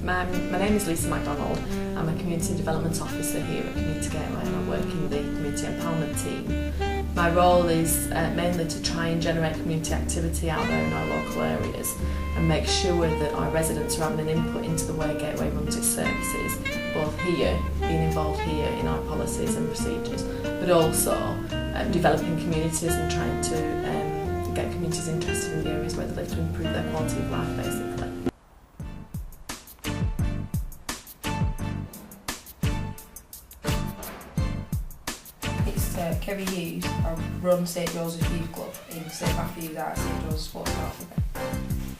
My name is Lisa MacDonald. I'm a Community Development Officer here at Community Gateway and I work in the Community Empowerment team. My role is mainly to try and generate community activity out there in our local areas and make sure that our residents are having an input into the way Gateway runs its services, both here, being involved here in our policies and procedures, but also developing communities and trying to get communities interested in the areas where they live to improve their quality of life, basically. Kerry Hughes, I run St Joseph's Youth Club in St Matthew's out at St Joseph's Sports Park.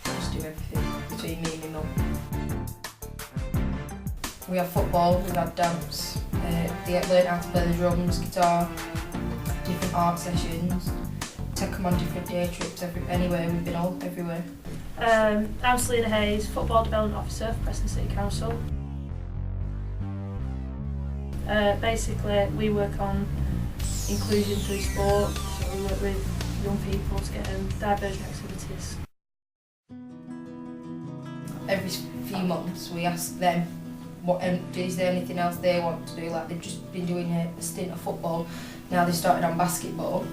Just do everything between me and my mum. We have football, we've had dance, they learn how to play the drums, guitar, different art sessions, take them on different day trips anywhere, we've been all everywhere. I'm Selena Hayes, Football Development Officer for Preston City Council. Basically, we work on inclusion through sport, so we work with young people to get them diversion activities. Every few months we ask them is there anything else they want to do, like they've just been doing a stint of football, now they started on basketball,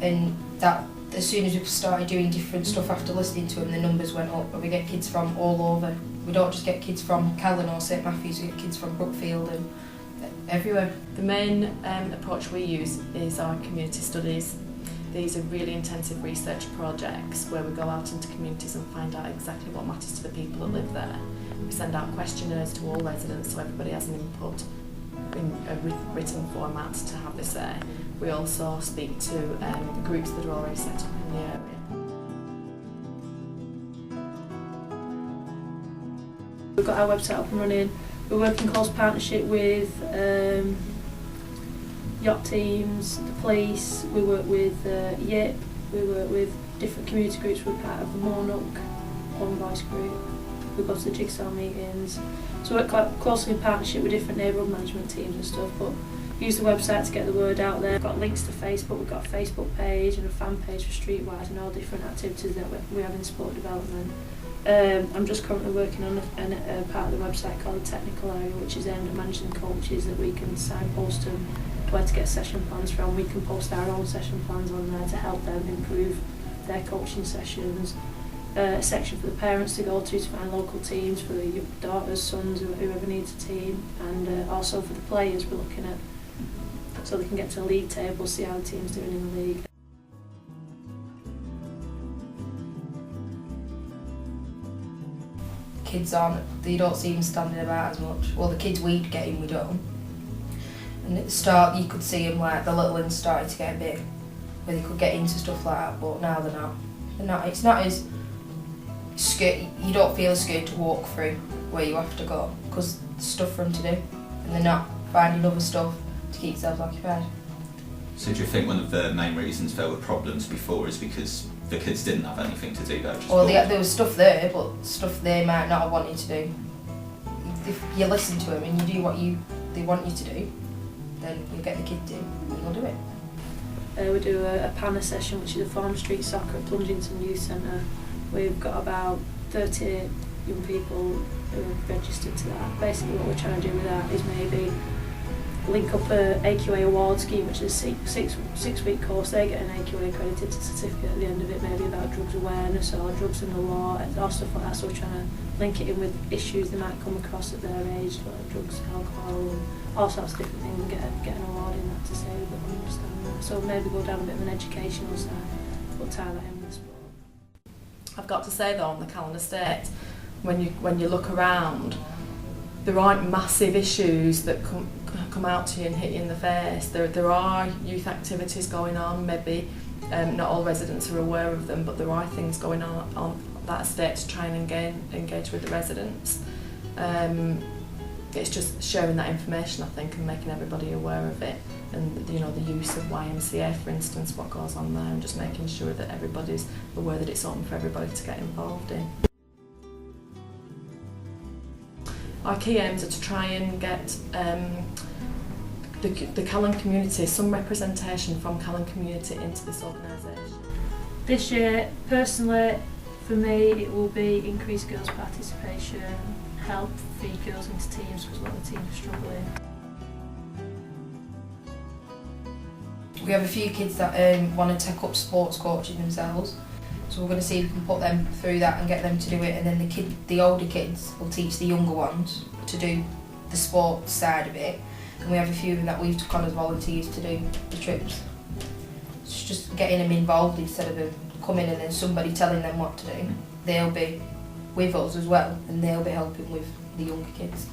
and that as soon as we started doing different stuff after listening to them, the numbers went up and we get kids from all over. We don't just get kids from Callon or St Matthew's, we get kids from Brookfield and everywhere. The main approach we use is our community studies. These are really intensive research projects where we go out into communities and find out exactly what matters to the people that live there. We send out questionnaires to all residents so everybody has an input in a written format to have this there. We also speak to groups that are already set up in the area. We've got our website up and running. We work in close partnership with yacht teams, the police, we work with YIP, we work with different community groups. We're part of the Mornook Home Voice group, we go to the Jigsaw meetings. So we work quite closely in partnership with different neighbourhood management teams and stuff, but use the website to get the word out there. We've got links to Facebook, we've got a Facebook page and a fan page for Streetwise and all different activities that we have in sport development. I'm just currently working on a part of the website called the Technical Area, which is aimed at managing coaches that we can signpost them where to get session plans from. We can post our own session plans on there to help them improve their coaching sessions. A section for the parents to go to find local teams for the daughters, sons, whoever needs a team, and also for the players we're looking at so they can get to the league table, see how the team's doing in the league. Kids they don't see them standing about as much. Well, the kids we'd get in, we don't. And at the start you could see them, like the little ones started to get a bit where they could get into stuff like that, but now they're not. It's not as scared, you don't feel as scared to walk through where you have to go because there's stuff for them to do and they're not finding other stuff to keep themselves occupied. So do you think one of the main reasons there were problems before is because the kids didn't have anything to do, well, there was stuff there, but stuff they might not have wanted to do. If you listen to them and you do what they want you to do, then you'll get the kids in and they'll do it. We do a PANA session, which is a farm street soccer at Plungington Youth Centre. We've got about 30 young people who have registered to that. Basically what we're trying to do with that is maybe link up a AQA award scheme, which is a six-week course. They get an AQA accredited certificate at the end of it, maybe about drugs awareness or drugs in the law or stuff like that. So we're trying to link it in with issues they might come across at their age, like drugs, alcohol, and all sorts of different things, and get an award in that to say that we understand that. So maybe go down a bit of an educational side, but tie that in with sport. I've got to say though, on the Callon estate, when you look around, there aren't massive issues that come out to you and hit you in the face. There are youth activities going on, maybe not all residents are aware of them, but there are things going on that estate to try and engage with the residents. It's just sharing that information, I think, and making everybody aware of it, and the use of YMCA, for instance, what goes on there, and just making sure that everybody's aware that it's open for everybody to get involved in. Our key aims are to try and get the Callon community, some representation from Callon community into this organisation. This year, personally, for me, it will be increased girls' participation, help feed girls into teams because a lot of the teams are struggling. We have a few kids that want to take up sports coaching themselves, so we're going to see if we can put them through that and get them to do it, and then the older kids will teach the younger ones to do the sports side of it, and we have a few of them that we've took on as volunteers to do the trips. It's just getting them involved instead of them coming and then somebody telling them what to do. They'll be with us as well, and they'll be helping with the younger kids.